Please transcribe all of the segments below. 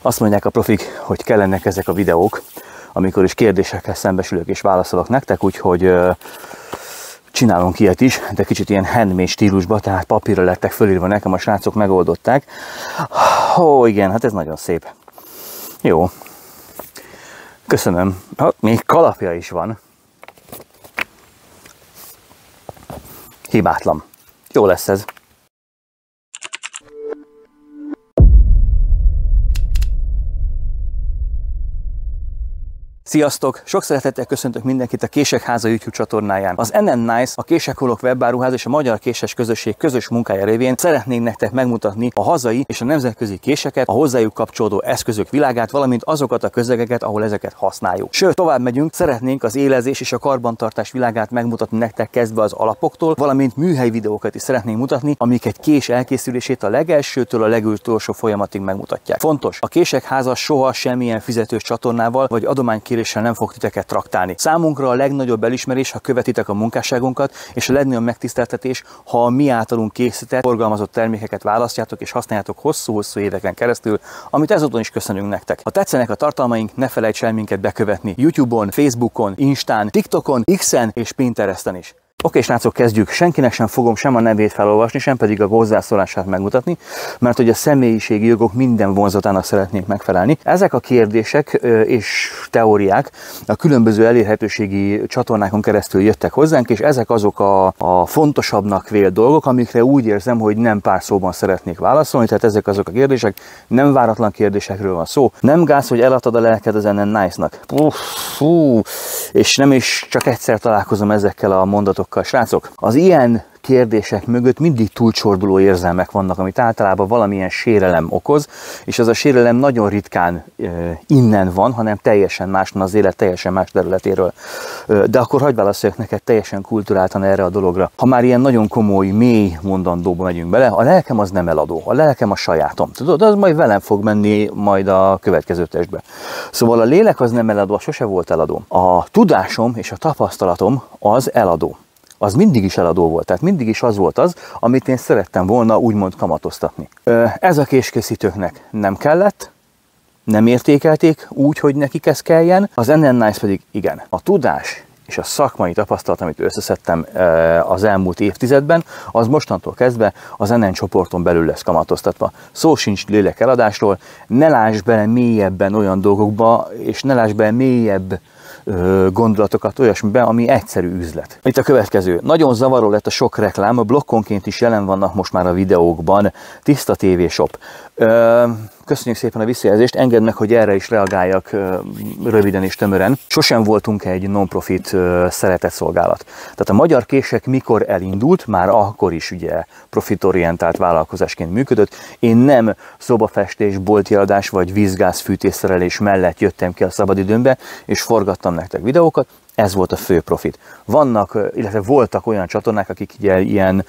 Azt mondják a profik, hogy kellenek ezek a videók, amikor is kérdésekkel szembesülök és válaszolok nektek, úgyhogy csinálunk ilyet is, de kicsit ilyen handmade stílusban, tehát papírra lettek fölírva nekem, a srácok megoldották. Ó, igen, hát ez nagyon szép. Jó. Köszönöm. Még kalapja is van. Hibátlan. Jó lesz ez. Sziasztok! Sok szeretettel köszöntök mindenkit a Kések Háza YouTube csatornáján. Az NN Nice, a Késekholok webáruház és a Magyar Késes Közösség közös munkája révén szeretnénk nektek megmutatni a hazai és a nemzetközi késeket, a hozzájuk kapcsolódó eszközök világát, valamint azokat a közegeket, ahol ezeket használjuk. Sőt, tovább megyünk, szeretnénk az élezés és a karbantartás világát megmutatni nektek, kezdve az alapoktól, valamint műhely videókat is szeretnénk mutatni, amik egy kés elkészülését a legelsőtől a legutolsó folyamatig megmutatják. Fontos, a Kések Háza soha semmilyen fizetős csatornával vagy adománykéréssel nem fog titeket traktálni. Számunkra a legnagyobb elismerés, ha követitek a munkásságunkat, és a legnagyobb megtiszteltetés, ha a mi általunk készített, forgalmazott termékeket választjátok és használjátok hosszú-hosszú éveken keresztül, amit ezúton is köszönünk nektek. Ha tetszenek a tartalmaink, ne felejts el minket bekövetni YouTube-on, Facebookon, Instán, TikTokon, X-en és Pinteresten is. Oké, srácok, kezdjük. Senkinek sem fogom sem a nevét felolvasni, sem pedig a hozzászólását megmutatni, mert hogy a személyiségi jogok minden vonzatának szeretnénk megfelelni. Ezek a kérdések és teóriák a különböző elérhetőségi csatornákon keresztül jöttek hozzánk, és ezek azok a fontosabbnak vélt dolgok, amikre úgy érzem, hogy nem pár szóban szeretnék válaszolni, tehát ezek azok a kérdések, nem váratlan kérdésekről van szó. Nem gáz, hogy eladtad a lelked az NN Nice-nak. És nem is csak egyszer találkozom ezekkel a mondatokkal. Srácok, az ilyen kérdések mögött mindig túlcsorduló érzelmek vannak, amit általában valamilyen sérelem okoz, és az a sérelem nagyon ritkán innen van, hanem teljesen máson, az élet teljesen más területéről. De akkor hagyj válaszoljak neked teljesen kulturáltan erre a dologra. Ha már ilyen nagyon komoly, mély mondandóba megyünk bele, a lelkem az nem eladó, a lelkem a sajátom. Tudod, az majd velem fog menni majd a következő testbe. Szóval a lélek az nem eladó, sose volt eladó. A tudásom és a tapasztalatom az eladó. Az mindig is eladó volt, tehát mindig is az volt az, amit én szerettem volna úgymond kamatoztatni. Ez a késkészítőknek nem kellett, nem értékelték úgy, hogy nekik ez kelljen, az NN Nice pedig igen. A tudás és a szakmai tapasztalat, amit összeszedtem az elmúlt évtizedben, az mostantól kezdve az NN csoporton belül lesz kamatoztatva. Szó sincs lélekeladásról, ne láss bele mélyebben olyan dolgokba, és ne láss bele mélyebb gondolatokat olyasmiben, ami egyszerű üzlet. Itt a következő. Nagyon zavaró lett a sok reklám, a blokkonként is jelen vannak most már a videókban. Tiszta TV Shop. Köszönjük szépen a visszajelzést, engedd meg, hogy erre is reagáljak röviden és tömören. Sosem voltunk egy non-profit szeretetszolgálat. Tehát a Magyar Kések mikor elindult, már akkor is ugye profitorientált vállalkozásként működött. Én nem szobafestés, boltjeladás vagy vízgázfűtésszerelés mellett jöttem ki a szabadidőmbe, és forgattam nektek videókat. Ez volt a fő profit. Vannak, illetve voltak olyan csatornák, akik ugye ilyen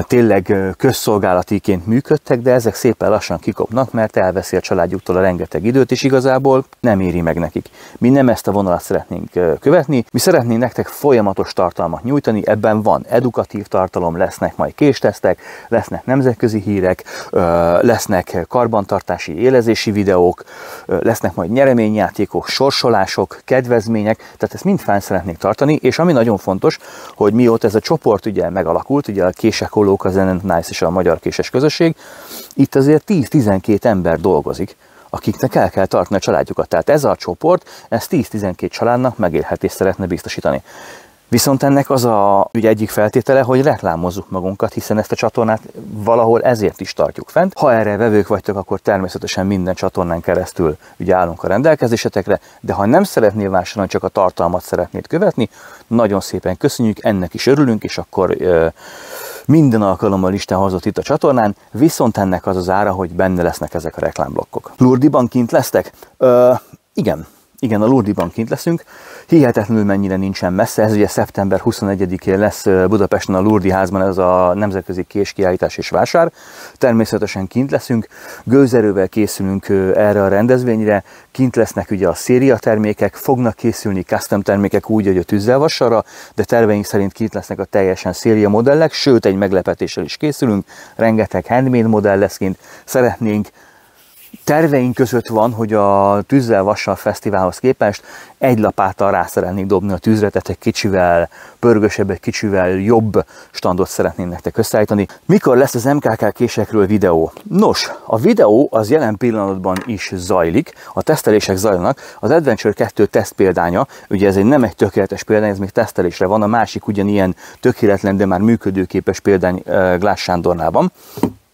tényleg közszolgálatiként működtek, de ezek szépen lassan kikopnak, mert elveszi a családjuktól a rengeteg időt, és igazából nem éri meg nekik. Mi nem ezt a vonalat szeretnénk követni, mi szeretnénk nektek folyamatos tartalmat nyújtani, ebben van edukatív tartalom, lesznek majd késtesztek, lesznek nemzetközi hírek, lesznek karbantartási élezési videók, lesznek majd nyereményjátékok, sorsolások, kedvezmények, tehát ezt mind fenn szeretnék tartani, és ami nagyon fontos, hogy mióta ez a csoport ugye megalakult, ugye a Késekholók, az NN Nice és a Magyar Késes Közösség, itt azért 10-12 ember dolgozik, akiknek el kell tartani a családjukat. Tehát ez a csoport, ez 10-12 családnak megélhetést szeretne biztosítani. Viszont ennek az ugye egyik feltétele, hogy reklámozzuk magunkat, hiszen ezt a csatornát valahol ezért is tartjuk fent. Ha erre vevők vagytok, akkor természetesen minden csatornán keresztül ugye állunk a rendelkezésetekre, de ha nem szeretnél vásárolni, csak a tartalmat szeretnéd követni, nagyon szépen köszönjük, ennek is örülünk, és akkor minden alkalommal Isten hozott itt a csatornán, viszont ennek az az ára, hogy benne lesznek ezek a reklámblokkok. Lourdes-ban kint lesztek? Igen, a Lourdes-ban kint leszünk. Hihetetlenül mennyire nincsen messze, ez ugye szeptember 21-én lesz Budapesten a Lourdes házban, ez a nemzetközi késkiállítás és vásár. Természetesen kint leszünk, gőzerővel készülünk erre a rendezvényre, kint lesznek ugye a széria termékek, fognak készülni custom termékek úgy, hogy a tűzzelvassarra, de terveink szerint kint lesznek a teljesen széria modellek, sőt egy meglepetéssel is készülünk, rengeteg handmade modell lesz kint, szeretnénk terveink között van, hogy a Tűzzel Vassal Fesztiválhoz képest egy lapáttal rá szeretnénk dobni a tűzre, tehát egy kicsivel pörgősebb, egy kicsivel jobb standot szeretnénk nektek összeállítani. Mikor lesz az MKK késekről videó? Nos, a videó az jelen pillanatban is zajlik, a tesztelések zajlanak. Az Adventure 2 teszt példánya, ugye ez nem egy tökéletes példány, ez még tesztelésre van, a másik ugyanilyen tökéletlen, de már működőképes példány Glász Sándornál van.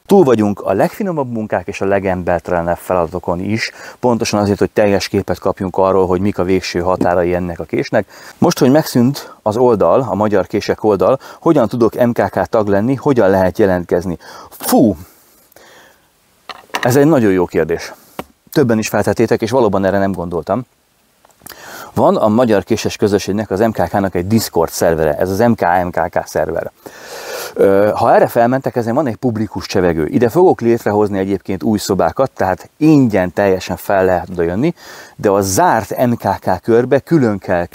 Túl vagyunk a legfinomabb munkák és a legembertelenebb feladatokon is, pontosan azért, hogy teljes képet kapjunk arról, hogy mik a végső határai ennek a késnek. Most, hogy megszűnt az oldal, a Magyar Kések oldal, hogyan tudok MKK tag lenni, hogyan lehet jelentkezni? Fú! Ez egy nagyon jó kérdés. Többen is feltettétek, és valóban erre nem gondoltam. Van a Magyar Késes Közösségnek, az MKK-nak egy Discord szervere, ez az MKK szerver. Ha erre felmentek, ezen van egy publikus csevegő. Ide fogok létrehozni egyébként új szobákat, tehát ingyen teljesen fel lehet oda jönni, de a zárt MKK körbe külön kell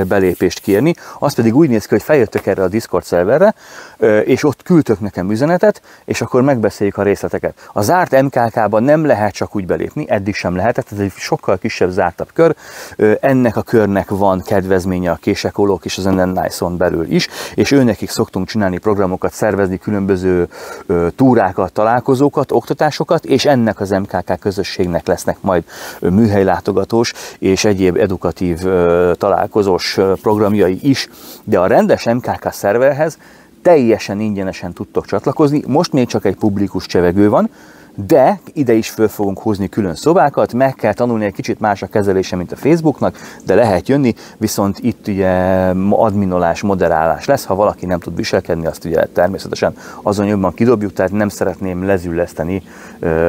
belépést kérni, az pedig úgy néz ki, hogy feljöttök erre a Discord szerverre, és ott küldtök nekem üzenetet, és akkor megbeszéljük a részleteket. A zárt MKK-ban nem lehet csak úgy belépni, eddig sem lehetett, ez egy sokkal kisebb, zártabb kör. Ennek a körnek van kedvezménye a késekolók és az NN-Nice-on belül is, és őnekik szoktunk csinálni programokat, szervezni különböző túrákat, találkozókat, oktatásokat, és ennek az MKK közösségnek lesznek majd műhelylátogatós és egyéb edukatív találkozós programjai is, de a rendes MKK szerverhez teljesen ingyenesen tudtok csatlakozni, most még csak egy publikus csevegő van, de ide is föl fogunk húzni külön szobákat, meg kell tanulni, egy kicsit más a kezelése, mint a Facebooknak, de lehet jönni, viszont itt ugye adminolás, moderálás lesz, ha valaki nem tud viselkedni, azt ugye természetesen azon jobban kidobjuk, tehát nem szeretném lezülleszteni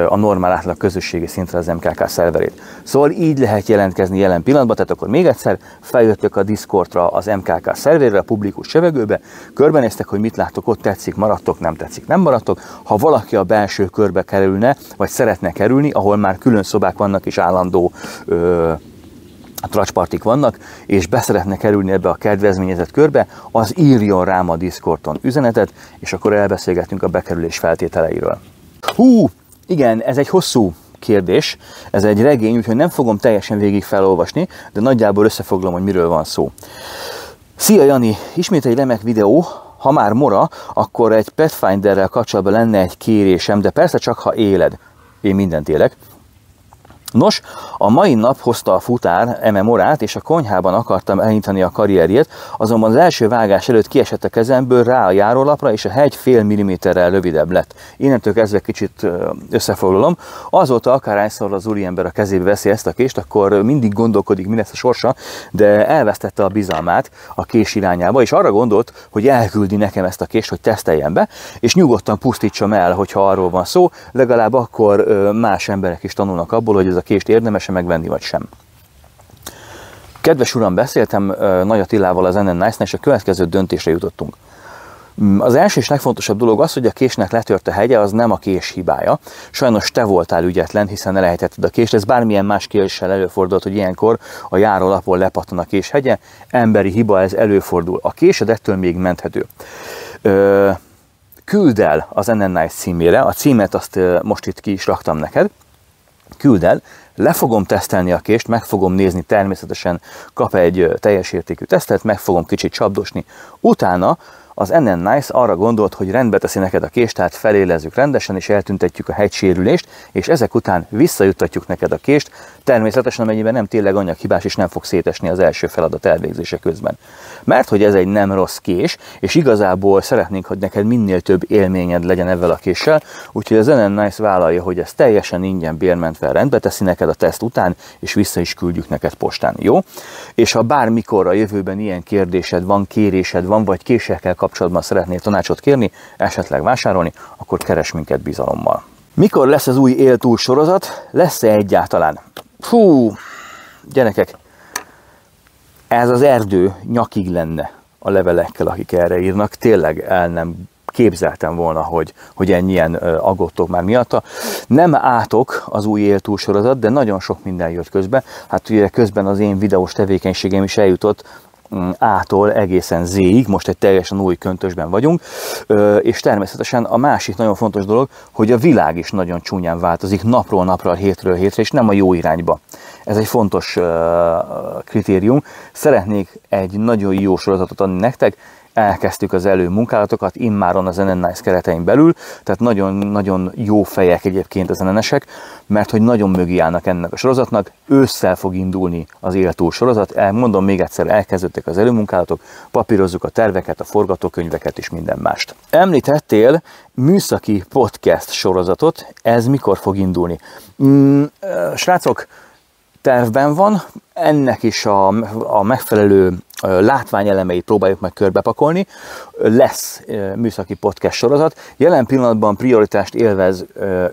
a normál átlag közösségi szintre az MKK szerverét. Szóval így lehet jelentkezni jelen pillanatban, tehát akkor még egyszer feljöttök a Discordra, az MKK szerverre, a publikus csevegőbe, körbenéztek, hogy mit láttok, ott tetszik, maradtok, nem tetszik, nem maradtok. Ha valaki a belső körbe kerül, vagy szeretne kerülni, ahol már külön szobák vannak és állandó tracspartik vannak, és be szeretne kerülni ebbe a kedvezményezett körbe, az írjon rám a Discordon üzenetet, és akkor elbeszélgetünk a bekerülés feltételeiről. Igen, ez egy hosszú kérdés, ez egy regény, úgyhogy nem fogom teljesen végig felolvasni, de nagyjából összefoglalom, hogy miről van szó. Szia Jani, ismét egy remek videó. Ha már mora, akkor egy Pathfinderrel kapcsolatban lenne egy kérésem, de persze csak ha éled. Én mindent élek. Nos, a mai nap hozta a futár eme morát, és a konyhában akartam elindítani a karrierjét, azonban az első vágás előtt kiesett a kezemből rá a járólapra, és a hegy fél milliméterrel rövidebb lett. Innentől kezdve kicsit összefoglalom. Azóta akárhányszor az úriember a kezébe veszi ezt a kést, akkor mindig gondolkodik, mi lesz a sorsa, de elvesztette a bizalmát a kés irányába, és arra gondolt, hogy elküldi nekem ezt a kést, hogy teszteljem be, és nyugodtan pusztítsam el, hogyha arról van szó, legalább akkor más emberek is tanulnak abból, hogy ez a kést érdemes-e megvenni, vagy sem. Kedves uram, beszéltem Nagy Attilával az NN-Nice-nál, és a következő döntésre jutottunk. Az első és legfontosabb dolog az, hogy a késnek letört a hegye, az nem a kés hibája. Sajnos te voltál ügyetlen, hiszen elejtetted a kést. Ez bármilyen más késsel előfordult, hogy ilyenkor a járólapon lepattan a kés hegye. Emberi hiba, ez előfordul. A késed ettől még menthető. Küld el az NN-Nice címére, a címet azt most itt ki is raktam neked. Küld el, le fogom tesztelni a kést, meg fogom nézni, természetesen kap egy teljes értékű tesztet, meg fogom kicsit csapdosni. Utána az NN-Nice arra gondolt, hogy rendbe teszi neked a kést, tehát felélezzük rendesen, és eltüntetjük a hegysérülést, és ezek után visszajuttatjuk neked a kést, természetesen amennyiben nem tényleg anyaghibás, és nem fog szétesni az első feladat elvégzése közben. Mert hogy ez egy nem rossz kés, és igazából szeretnénk, hogy neked minél több élményed legyen ezzel a késsel, úgyhogy az NN-Nice vállalja, hogy ezt teljesen ingyen bérmentve rendbe teszi neked a teszt után, és vissza is küldjük neked postán, jó? És ha bármikor a jövőben ilyen kérdésed van, kérésed van, vagy késekkel kapcsolatban szeretnél tanácsot kérni, esetleg vásárolni, akkor keres minket bizalommal. Mikor lesz az új Él túl sorozat? Lesz-e egyáltalán? Fú, gyerekek, ez az erdő nyakig lenne a levelekkel, akik erre írnak. Tényleg el nem képzeltem volna, hogy ennyien aggódtok már miatta. Nem átok az új Él túl sorozat, de nagyon sok minden jött közben. Hát ugye közben az én videós tevékenységem is eljutott A-tól egészen Z-ig, most egy teljesen új köntösben vagyunk, és természetesen a másik nagyon fontos dolog, hogy a világ is nagyon csúnyán változik napról napra, hétről hétre, és nem a jó irányba. Ez egy fontos kritérium. Szeretnék egy nagyon jó sorozatot adni nektek, elkezdtük az előmunkálatokat immáron az NN Nice keretein belül, tehát nagyon jó fejek egyébként az NN-esek, mert hogy nagyon mögé állnak ennek a sorozatnak, ősszel fog indulni az Éltúl sorozat, mondom még egyszer, elkezdődtek az előmunkálatok, papírozzuk a terveket, a forgatókönyveket és minden mást. Említettél műszaki podcast sorozatot, ez mikor fog indulni? Srácok, tervben van, ennek is a megfelelő látványelemeit próbáljuk meg körbepakolni. Lesz műszaki podcast sorozat. Jelen pillanatban prioritást élvez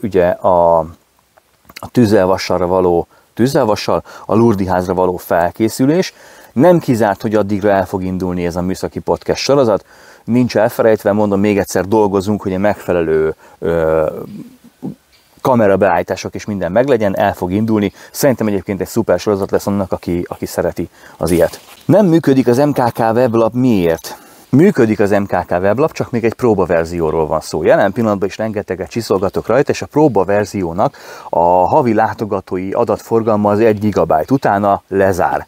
ugye a tűzelvassal, a Lurdi házra való felkészülés. Nem kizárt, hogy addigra el fog indulni ez a műszaki podcast sorozat. Nincs elfelejtve, mondom még egyszer, dolgozunk, hogy a megfelelő kamerabeállítások és minden meglegyen, el fog indulni. Szerintem egyébként egy szuper sorozat lesz annak, aki szereti az ilyet. Nem működik az MKK weblap, miért? Működik az MKK weblap, csak még egy próbaverzióról van szó. Jelen pillanatban is rengeteget csiszolgatok rajta, és a próbaverziónak a havi látogatói adatforgalma az 1 GB, utána lezár.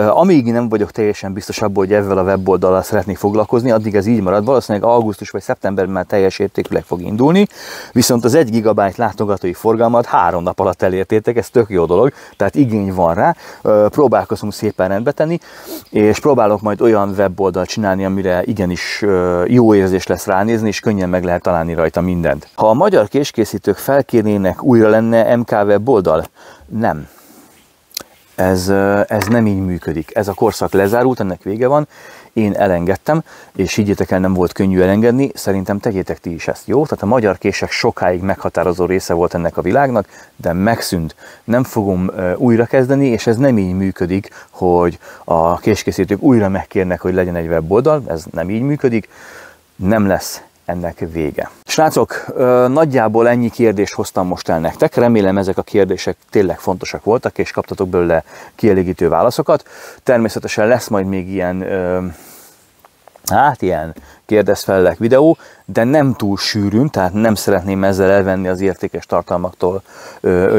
Amíg nem vagyok teljesen biztos abban, hogy ezzel a weboldallal szeretnék foglalkozni, addig ez így marad, valószínűleg augusztus vagy szeptemberben már teljes értékűleg fog indulni, viszont az 1 GB látogatói forgalmat 3 nap alatt elértétek, ez tök jó dolog, tehát igény van rá, próbálkozunk szépen rendbe tenni, és próbálok majd olyan weboldalt csinálni, amire igenis jó érzés lesz ránézni, és könnyen meg lehet találni rajta mindent. Ha a magyar késkészítők felkérnének, újra lenne MK weboldal? Nem. Ez nem így működik. Ez a korszak lezárult, ennek vége van. Én elengedtem, és higgyétek el, nem volt könnyű elengedni, szerintem tegyétek ti is ezt, jó? Tehát a magyar kések sokáig meghatározó része volt ennek a világnak, de megszűnt. Nem fogom újra kezdeni, és ez nem így működik, hogy a késkészítők újra megkérnek, hogy legyen egy weboldal, ez nem így működik, nem lesz ennek vége. Srácok, nagyjából ennyi kérdést hoztam most el nektek, remélem ezek a kérdések tényleg fontosak voltak, és kaptatok belőle kielégítő válaszokat. Természetesen lesz majd még ilyen kérdezfellek videó, de nem túl sűrűn, tehát nem szeretném ezzel elvenni az értékes tartalmaktól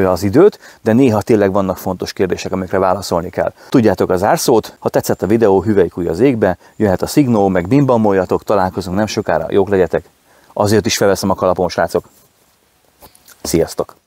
az időt, de néha tényleg vannak fontos kérdések, amikre válaszolni kell. Tudjátok az zárszót, ha tetszett a videó, hüvelykúj az égbe, jöhet a szignó, meg bimbamoljatok, találkozunk nem sokára, jók legyetek. Azért is felveszem a kalapom, srácok. Sziasztok!